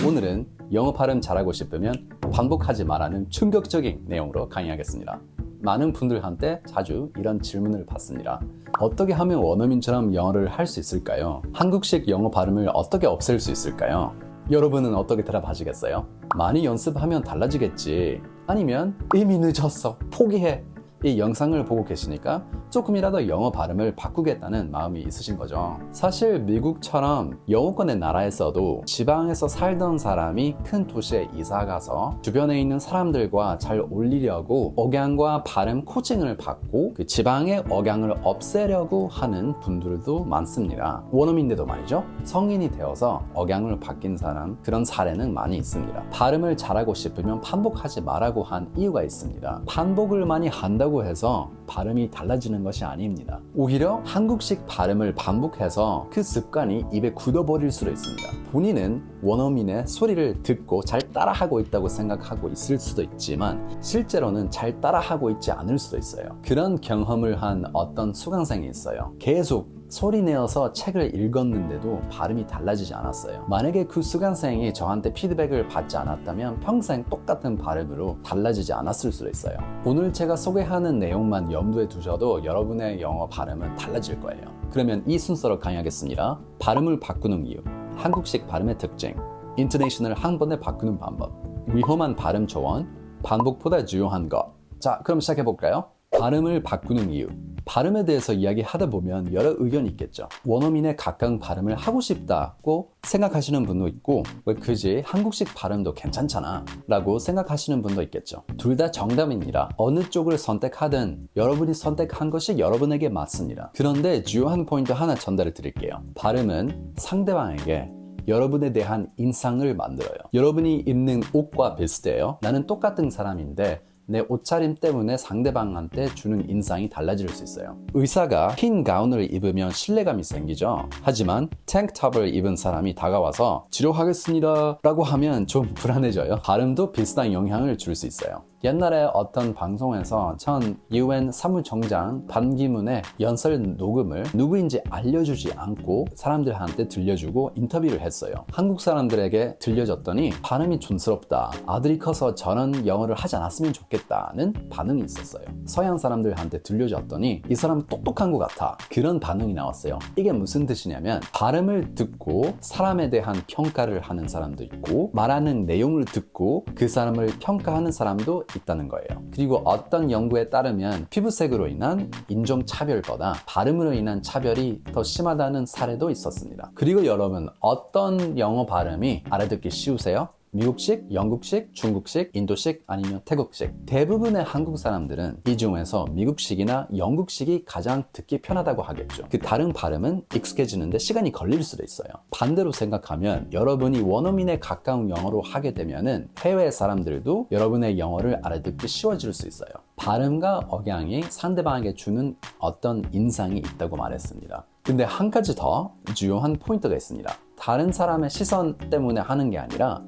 오늘은 영어 발음 잘하고 싶으면 반복하지 말라는 충격적인 내용으로 강의하겠습니다. 많은 분들한테 자주 이런 질문을 받습니다. 어떻게 하면 원어민처럼 영어를 할 수 있을까요? 한국식 영어 발음을 어떻게 없앨 수 있을까요? 여러분은 어떻게 대답하시겠어요? 많이 연습하면 달라지겠지. 아니면 이미 늦었어. 포기해. 이 영상을 보고 계시니까 조금이라도 영어 발음을 바꾸겠다는 마음이 있으신 거죠. 사실 미국처럼 영어권의 나라에서도 지방에서 살던 사람이 큰 도시에 이사 가서 주변에 있는 사람들과 잘 어울리려고 억양과 발음 코칭을 받고 그 지방의 억양을 없애려고 하는 분들도 많습니다. 원어민들도 말이죠. 성인이 되어서 억양을 바뀐 사람, 그런 사례는 많이 있습니다. 발음을 잘하고 싶으면 반복하지 말라고 한 이유가 있습니다. 반복을 많이 한다고 해서 발음이 달라지는 것이 아닙니다. 오히려 한국식 발음을 반복해서 그 습관이 입에 굳어버릴 수도 있습니다. 본인은 원어민의 소리를 듣고 잘 따라하고 있다고 생각하고 있을 수도 있지만 실제로는 잘 따라하고 있지 않을 수도 있어요. 그런 경험을 한 어떤 수강생이 있어요. 계속 소리 내어서 책을 읽었는데도 발음이 달라지지 않았어요. 만약에 그 수강생이 저한테 피드백을 받지 않았다면 평생 똑같은 발음으로 달라지지 않았을 수도 있어요. 오늘 제가 소개하는 내용만 염두에 두셔도 여러분의 영어 발음은 달라질 거예요. 그러면 이 순서로 강의하겠습니다. 발음을 바꾸는 이유, 한국식 발음의 특징, 인토네이션을 한 번에 바꾸는 방법, 위험한 발음 조언, 반복보다 중요한 것. 자, 그럼 시작해 볼까요? 발음을 바꾸는 이유. 발음에 대해서 이야기하다 보면 여러 의견이 있겠죠. 원어민에 가까운 발음을 하고 싶다고 생각하시는 분도 있고, 왜 굳이 한국식 발음도 괜찮잖아 라고 생각하시는 분도 있겠죠. 둘 다 정답입니다. 어느 쪽을 선택하든 여러분이 선택한 것이 여러분에게 맞습니다. 그런데 주요한 포인트 하나 전달해 드릴게요. 발음은 상대방에게 여러분에 대한 인상을 만들어요. 여러분이 입는 옷과 비슷해요. 나는 똑같은 사람인데 내 옷차림 때문에 상대방한테 주는 인상이 달라질 수 있어요. 의사가 흰 가운을 입으면 신뢰감이 생기죠. 하지만 탱크탑을 입은 사람이 다가와서 치료하겠습니다 라고 하면 좀 불안해져요. 발음도 비슷한 영향을 줄 수 있어요. 옛날에 어떤 방송에서 전 UN 사무총장 반기문의 연설 녹음을 누구인지 알려주지 않고 사람들한테 들려주고 인터뷰를 했어요. 한국 사람들에게 들려줬더니 발음이 촌스럽다. 아들이 커서 저런 영어를 하지 않았으면 좋겠다는 반응이 있었어요. 서양 사람들한테 들려줬더니 이 사람 똑똑한 것 같아. 그런 반응이 나왔어요. 이게 무슨 뜻이냐면 발음을 듣고 사람에 대한 평가를 하는 사람도 있고 말하는 내용을 듣고 그 사람을 평가하는 사람도 있다는 거예요. 그리고 어떤 연구에 따르면 피부색으로 인한 인종차별보다 발음으로 인한 차별이 더 심하다는 사례도 있었습니다. 그리고 여러분, 어떤 영어 발음이 알아듣기 쉬우세요? 미국식, 영국식, 중국식, 인도식, 아니면 태국식. 대부분의 한국 사람들은 이 중에서 미국식이나 영국식이 가장 듣기 편하다고 하겠죠. 그 다른 발음은 익숙해지는데 시간이 걸릴 수도 있어요. 반대로 생각하면 여러분이 원어민에 가까운 영어로 하게 되면은 해외 사람들도 여러분의 영어를 알아듣기 쉬워질 수 있어요. 발음과 억양이 상대방에게 주는 어떤 인상이 있다고 말했습니다. 근데 한 가지 더 중요한 포인트가 있습니다. 다른 사람의 시선 때문에 하는 게 아니라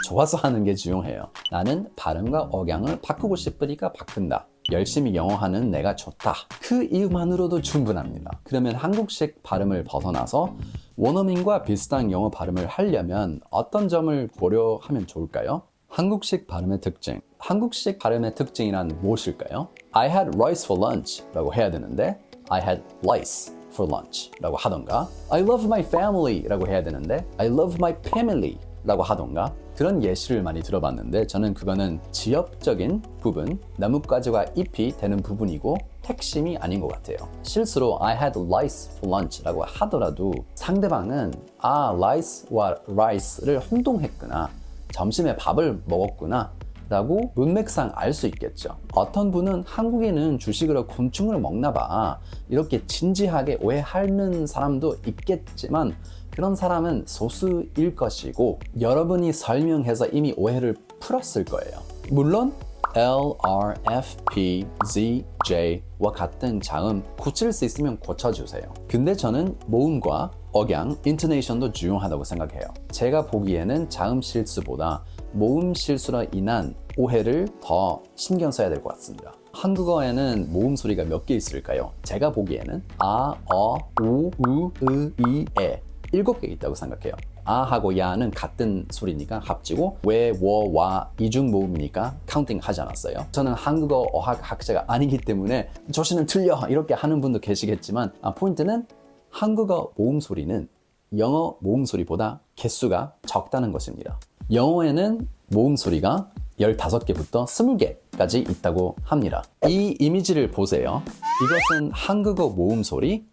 좋아서 하는 게 중요해요. 나는 발음과 억양을 바꾸고 싶으니까 바꾼다. 열심히 영어하는 내가 좋다. 그 이유만으로도 충분합니다. 그러면 한국식 발음을 벗어나서 원어민과 비슷한 영어 발음을 하려면 어떤 점을 고려하면 좋을까요? 한국식 발음의 특징. 한국식 발음의 특징이란 무엇일까요? I had rice for lunch 라고 해야 되는데 I had lice for lunch 라고 하던가, I love my family 라고 해야 되는데 I love my family 라고 하던가, 그런 예시를 많이 들어봤는데 저는 그거는 지엽적인 부분, 나뭇가지와 잎이 되는 부분이고 핵심이 아닌 것 같아요. 실수로 I had lice for lunch 라고 하더라도 상대방은 lice와 rice를 혼동했구나, 점심에 밥을 먹었구나 라고 문맥상 알 수 있겠죠. 어떤 분은 한국인은 주식으로 곤충을 먹나 봐 이렇게 진지하게 오해하는 사람도 있겠지만 그런 사람은 소수일 것이고 여러분이 설명해서 이미 오해를 풀었을 거예요. 물론 L, R, F, P, Z, J와 같은 자음 고칠 수 있으면 고쳐주세요. 근데 저는 모음과 억양, 인토네이션도 중요하다고 생각해요. 제가 보기에는 자음 실수보다 모음 실수로 인한 오해를 더 신경 써야 될 것 같습니다. 한국어에는 모음 소리가 몇 개 있을까요? 제가 보기에는 아, 어, 우, 으, 이, 에 7개 있다고 생각해요. 아하고 야는 같은 소리니까 합치고 왜, 워, 와 이중 모음이니까 카운팅 하지 않았어요. 저는 한국어 어학 학자가 아니기 때문에 조시는 틀려 이렇게 하는 분도 계시겠지만 포인트는 한국어 모음 소리는 영어 모음 소리보다 개수가 적다는 것입니다. 영어에는 모음 소리가 15개부터 20개까지 있다고 합니다. 이 이미지를 보세요. 이것은 한국어 모음 소리,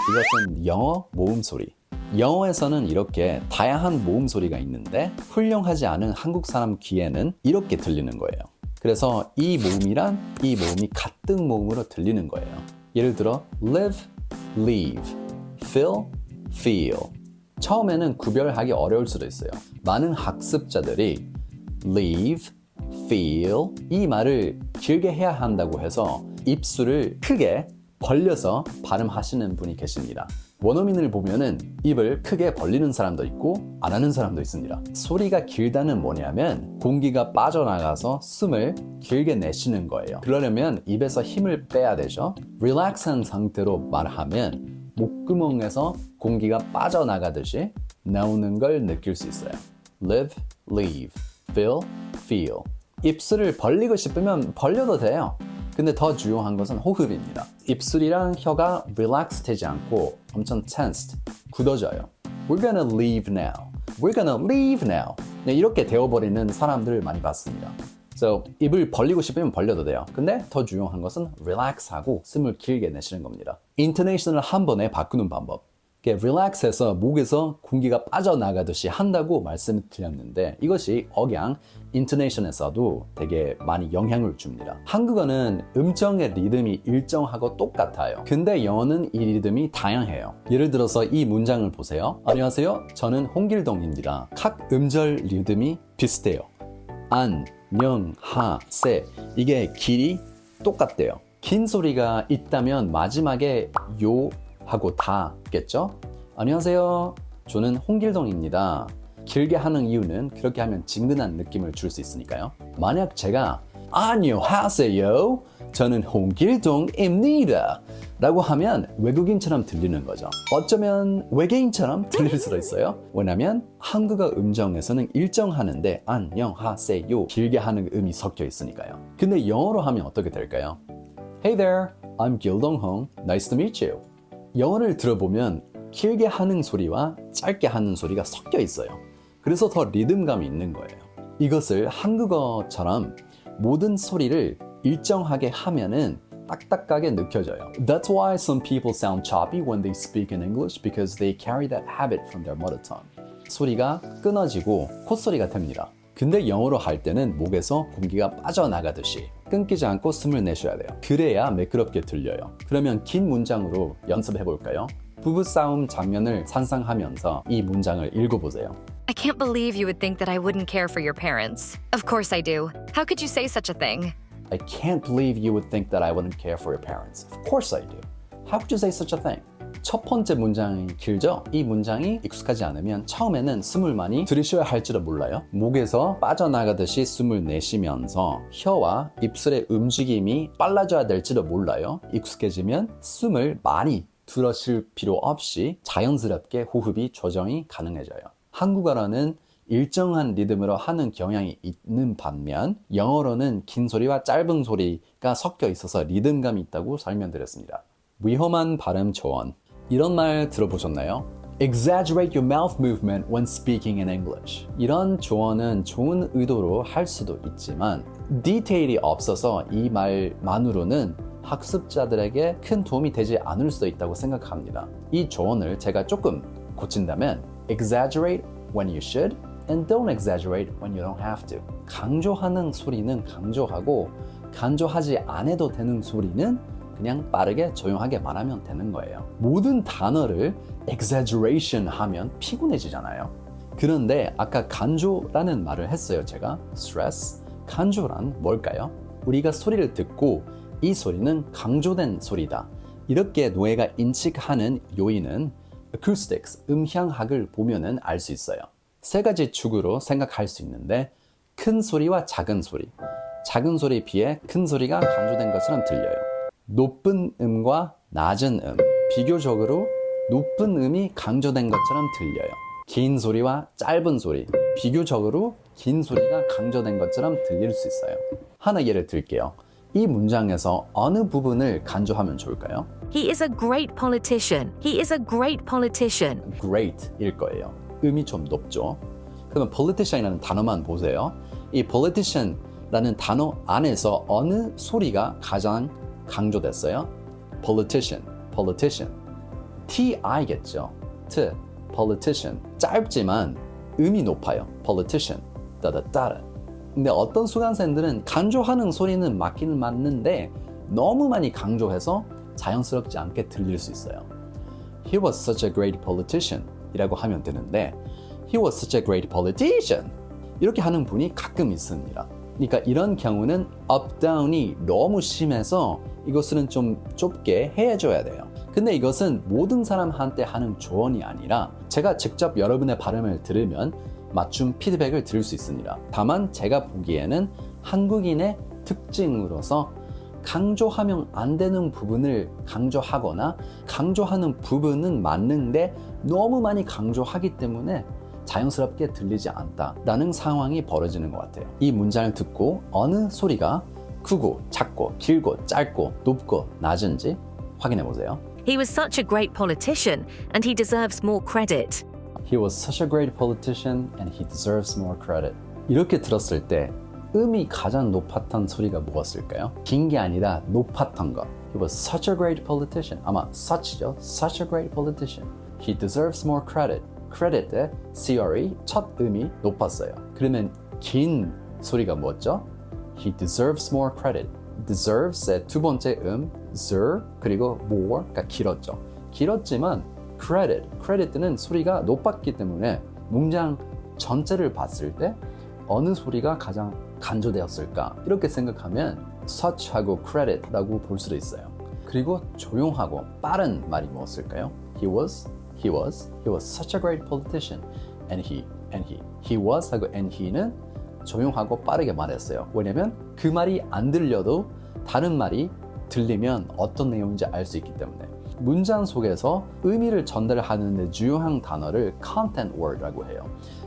이것은 영어 모음 소리. 영어에서는 이렇게 다양한 모음 소리가 있는데 훌륭하지 않은 한국 사람 귀에는 이렇게 들리는 거예요. 그래서 이 모음이랑 이 모음이 같은 모음으로 들리는 거예요. 예를 들어 live, leave, feel, feel. 처음에는 구별하기 어려울 수도 있어요. 많은 학습자들이 leave, feel 이 말을 길게 해야 한다고 해서 입술을 크게 벌려서 발음하시는 분이 계십니다. 원어민을 보면은 입을 크게 벌리는 사람도 있고 안 하는 사람도 있습니다. 소리가 길다는 뭐냐면 공기가 빠져나가서 숨을 길게 내쉬는 거예요. 그러려면 입에서 힘을 빼야 되죠. 릴렉스한 상태로 말하면 목구멍에서 공기가 빠져나가듯이 나오는 걸 느낄 수 있어요. live, leave, feel, feel. 입술을 벌리고 싶으면 벌려도 돼요. 근데 더 중요한 것은 호흡입니다. 입술이랑 혀가 relax 되지 않고 엄청 tensed, 굳어져요. We're gonna leave now. We're gonna leave now. 네, 이렇게 되어버리는 사람들을 많이 봤습니다. So, 입을 벌리고 싶으면 벌려도 돼요. 근데 더 중요한 것은 relax하고 숨을 길게 내쉬는 겁니다. intonation을 한 번에 바꾸는 방법. relax해서 목에서 공기가 빠져나가듯이 한다고 말씀을 드렸는데 이것이 억양, intonation에서도 되게 많이 영향을 줍니다. 한국어는 음정의 리듬이 일정하고 똑같아요. 근데 영어는 이 리듬이 다양해요. 예를 들어서 이 문장을 보세요. 안녕하세요. 저는 홍길동입니다. 각 음절 리듬이 비슷해요. 안, 영, 하, 세 이게 길이 똑같대요. 긴 소리가 있다면 마지막에 요 하고 다겠죠? 안녕하세요. 저는 홍길동입니다. 길게 하는 이유는 그렇게 하면 진근한 느낌을 줄 수 있으니까요. 만약 제가 안녕하세요. 저는 홍길동입니다. 라고 하면 외국인처럼 들리는 거죠. 어쩌면 외계인처럼 들릴 수도 있어요. 왜냐면 한국어 음정에서는 일정하는데 안녕하세요. 길게 하는 음이 섞여 있으니까요. 근데 영어로 하면 어떻게 될까요? Hey there, I'm Gildong-hong. Nice to meet you. 영어를 들어보면 길게 하는 소리와 짧게 하는 소리가 섞여 있어요. 그래서 더 리듬감이 있는 거예요. 이것을 한국어처럼 모든 소리를 일정하게 하면은 딱딱하게 느껴져요. That's why some people sound choppy when they speak in English because they carry that habit from their mother tongue. 소리가 끊어지고 콧소리가 됩니다. 근데 영어로 할 때는 목에서 공기가 빠져나가듯이 끊기지 않고 숨을 내쉬어야 돼요. 그래야 매끄럽게 들려요. 그러면 긴 문장으로 연습해 볼까요? 부부싸움 장면을 상상하면서 이 문장을 읽어보세요. I can't believe you would think that I wouldn't care for your parents. Of course I do. How could you say such a thing? I can't believe you would think that I wouldn't care for your parents. Of course I do. How could you say such a thing? 첫 번째 문장이 길죠? 이 문장이 익숙하지 않으면 처음에는 숨을 많이 들이쉬어야 할지도 몰라요. 목에서 빠져나가듯이 숨을 내쉬면서 혀와 입술의 움직임이 빨라져야 될지도 몰라요. 익숙해지면 숨을 많이 들어쉴 필요 없이 자연스럽게 호흡이 조정이 가능해져요. 한국어로는 일정한 리듬으로 하는 경향이 있는 반면 영어로는 긴 소리와 짧은 소리가 섞여 있어서 리듬감이 있다고 설명드렸습니다. 위험한 발음 조언. 이런 말 들어보셨나요? Exaggerate your mouth movement when speaking in English. 이런 조언은 좋은 의도로 할 수도 있지만 디테일이 없어서 이 말만으로는 학습자들에게 큰 도움이 되지 않을 수도 있다고 생각합니다. 이 조언을 제가 조금 고친다면 Exaggerate when you should and don't exaggerate when you don't have to. 강조하는 소리는 강조하고 강조하지 않아도 되는 소리는 그냥 빠르게 조용하게 말하면 되는 거예요. 모든 단어를 exaggeration 하면 피곤해지잖아요. 그런데 아까 강조라는 말을 했어요, 제가. stress. 강조란 뭘까요? 우리가 소리를 듣고 이 소리는 강조된 소리다. 이렇게 뇌가 인식하는 요인은 acoustics, 음향학을 보면은 알 수 있어요. 세 가지 축으로 생각할 수 있는데 큰 소리와 작은 소리. 작은 소리에 비해 큰 소리가 강조된 것처럼 들려요. 높은 음과 낮은 음, 비교적으로 높은 음이 강조된 것처럼 들려요. 긴 소리와 짧은 소리, 비교적으로 긴 소리가 강조된 것처럼 들릴 수 있어요. 하나 예를 들게요. 이 문장에서 어느 부분을 강조하면 좋을까요? He is a great politician. He is a great politician. great일 거예요. 음이 좀 높죠. 그러면 politician이라는 단어만 보세요. 이 politician라는 단어 안에서 어느 소리가 가장 강조됐어요? politician, politician. T-I겠죠. T, politician. 짧지만 음이 높아요. politician, 따다따다. 근데 어떤 수강생들은 강조하는 소리는 맞기는 맞는데 너무 많이 강조해서 자연스럽지 않게 들릴 수 있어요. He was such a great politician 이라고 하면 되는데 He was such a great politician 이렇게 하는 분이 가끔 있습니다. 그러니까 이런 경우는 up, down이 너무 심해서 이것은 좀 좁게 해줘야 돼요. 근데 이것은 모든 사람한테 하는 조언이 아니라 제가 직접 여러분의 발음을 들으면 맞춤 피드백을 드릴 수 있습니다. 다만 제가 보기에는 한국인의 특징으로서 강조하면 안 되는 부분을 강조하거나 강조하는 부분은 맞는데 너무 많이 강조하기 때문에 자연스럽게 들리지 않다라는 상황이 벌어지는 것 같아요. 이 문장을 듣고 어느 소리가 크고 작고 길고 짧고 높고 낮은지 확인해 보세요. He was such a great politician, and he deserves more credit. He was such a great politician and he deserves more credit. 이렇게 들었을 때 음이 가장 높았던 소리가 무엇일까요? 긴 게 아니라 높았던 것. He was such a great politician. 아마 such죠. Such a great politician. He deserves more credit. credit의 CRE 첫 음이 높았어요. 그러면 긴 소리가 뭐였죠? He deserves more credit. deserves의 두 번째 zer 그리고 more가 길었죠. 길었지만 credit는 소리가 높았기 때문에 문장 전체를 봤을 때 어느 소리가 가장 강조되었을까? 이렇게 생각하면 such하고 credit라고 볼 수도 있어요. 그리고 조용하고 빠른 말이 무엇일까요? He was such a great politician and he was 하고 and he는 조용하고 빠르게 말했어요. 왜냐면 그 말이 안 들려도 다른 말이 들리면 어떤 내용인지 알 수 있기 때문에 문장 속에서 의미를 전달하는 데 중요한 단어를 content word라고 해요.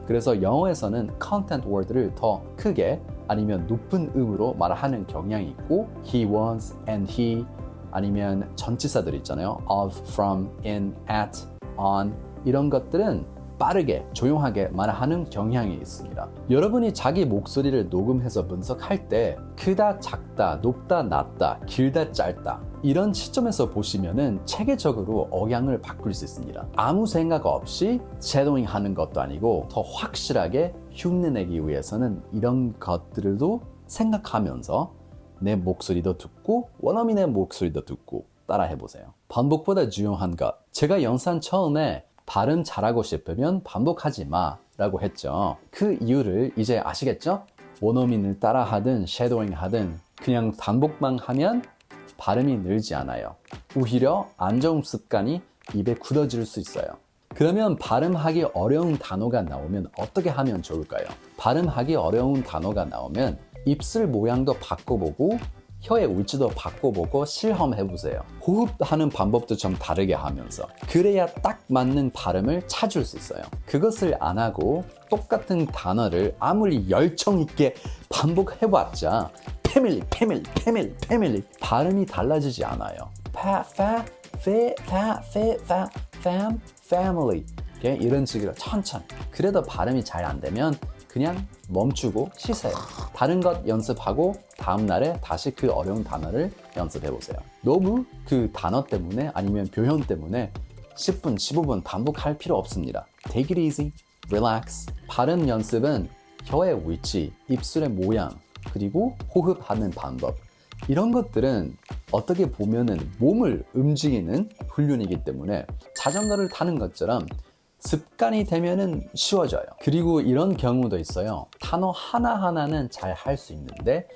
그래서 영어에서는 content word를 더 크게 아니면 높은 음으로 말하는 경향이 있고 he was and he 아니면 전치사들 있잖아요. of, from, in, at, on 이런 것들은 빠르게 조용하게 말하는 경향이 있습니다. 여러분이 자기 목소리를 녹음해서 분석할 때 크다 작다 높다 낮다 길다 짧다 이런 시점에서 보시면은 체계적으로 억양을 바꿀 수 있습니다. 아무 생각 없이 쉐도잉 하는 것도 아니고 더 확실하게 흉내내기 위해서는 이런 것들도 생각하면서 내 목소리도 듣고 원어민의 목소리도 듣고 따라해 보세요. 반복보다 중요한 것. 제가 영상 처음에 발음 잘하고 싶으면 반복하지 마 라고 했죠. 그 이유를 이제 아시겠죠? 원어민을 따라 하든 쉐도잉 하든 그냥 반복만 하면 발음이 늘지 않아요. 오히려 안 좋은 습관이 입에 굳어질 수 있어요. 그러면 발음하기 어려운 단어가 나오면 어떻게 하면 좋을까요? 발음하기 어려운 단어가 나오면 입술 모양도 바꿔보고 혀의 위치도 바꿔보고 실험해보세요. 호흡하는 방법도 좀 다르게 하면서 그래야 딱 맞는 발음을 찾을 수 있어요. 그것을 안 하고 똑같은 단어를 아무리 열정 있게 반복해봤자 패밀리 발음이 달라지지 않아요. family 이런 식으로 천천히 그래도 발음이 잘 안 되면 그냥 멈추고 쉬세요. 다른 것 연습하고 다음 날에 다시 그 어려운 단어를 연습해 보세요. 너무 그 단어 때문에 아니면 표현 때문에 10분, 15분 반복할 필요 없습니다. Take it easy, relax. 발음 연습은 혀의 위치, 입술의 모양, 그리고 호흡하는 방법. 이런 것들은 어떻게 보면은 몸을 움직이는 훈련이기 때문에 자전거를 타는 것처럼 습관이 되면은 쉬워져요. 그리고 이런 경우도 있어요. 단어 하나하나는 잘 할 수 있는데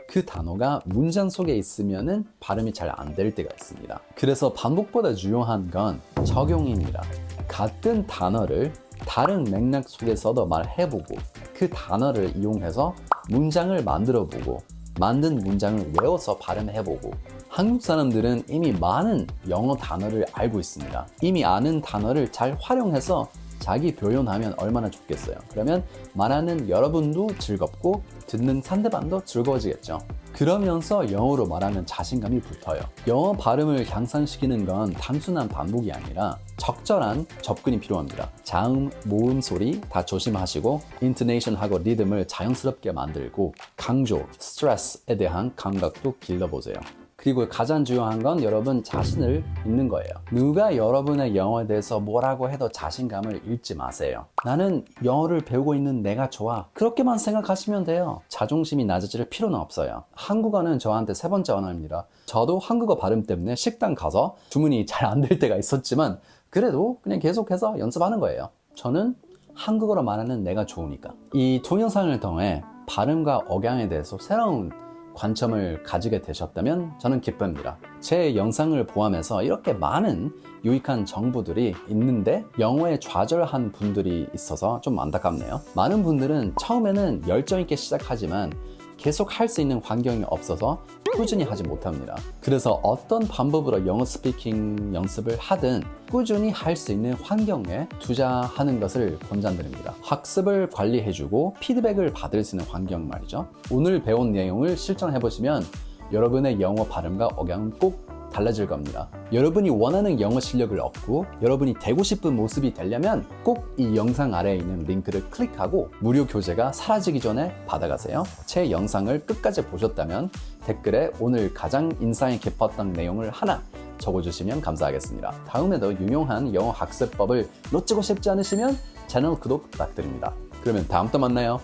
그 단어가 문장 속에 있으면은 발음이 잘 안 될 때가 있습니다. 그래서 반복보다 중요한 건 적용입니다. 같은 단어를 다른 맥락 속에서도 말해보고 그 단어를 이용해서 문장을 만들어보고 만든 문장을 외워서 발음해보고 한국 사람들은 이미 많은 영어 단어를 알고 있습니다. 이미 아는 단어를 잘 활용해서 자기 표현하면 얼마나 좋겠어요. 그러면 말하는 여러분도 즐겁고 듣는 상대방도 즐거워지겠죠. 그러면서 영어로 말하면 자신감이 붙어요. 영어 발음을 향상시키는 건 단순한 반복이 아니라 적절한 접근이 필요합니다. 자음, 모음 소리 다 조심하시고 인토네이션하고 리듬을 자연스럽게 만들고 강조, 스트레스에 대한 감각도 길러보세요. 그리고 가장 중요한 건 여러분 자신을 믿는 거예요. 누가 여러분의 영어에 대해서 뭐라고 해도 자신감을 잃지 마세요. 나는 영어를 배우고 있는 내가 좋아. 그렇게만 생각하시면 돼요. 자존심이 낮아질 필요는 없어요. 한국어는 저한테 세 번째 언어입니다. 저도 한국어 발음 때문에 식당 가서 주문이 잘 안 될 때가 있었지만 그래도 그냥 계속해서 연습하는 거예요. 저는 한국어로 말하는 내가 좋으니까. 이 동영상을 통해 발음과 억양에 대해서 새로운 관점을 가지게 되셨다면 저는 기쁩니다. 제 영상을 포함해서 이렇게 많은 유익한 정보들이 있는데 영어에 좌절한 분들이 있어서 좀 안타깝네요. 많은 분들은 처음에는 열정 있게 시작하지만 계속 할 수 있는 환경이 없어서 꾸준히 하지 못합니다. 그래서 어떤 방법으로 영어 스피킹 연습을 하든 꾸준히 할 수 있는 환경에 투자하는 것을 권장드립니다. 학습을 관리해주고 피드백을 받을 수 있는 환경 말이죠. 오늘 배운 내용을 실천해보시면 여러분의 영어 발음과 억양은 꼭 달라질 겁니다. 여러분이 원하는 영어 실력을 얻고 여러분이 되고 싶은 모습이 되려면 꼭 이 영상 아래에 있는 링크를 클릭하고 무료 교재가 사라지기 전에 받아가세요. 제 영상을 끝까지 보셨다면 댓글에 오늘 가장 인상이 깊었던 내용을 하나 적어주시면 감사하겠습니다. 다음에도 유용한 영어 학습법을 놓치고 싶지 않으시면 채널 구독 부탁드립니다. 그러면 다음 또 만나요.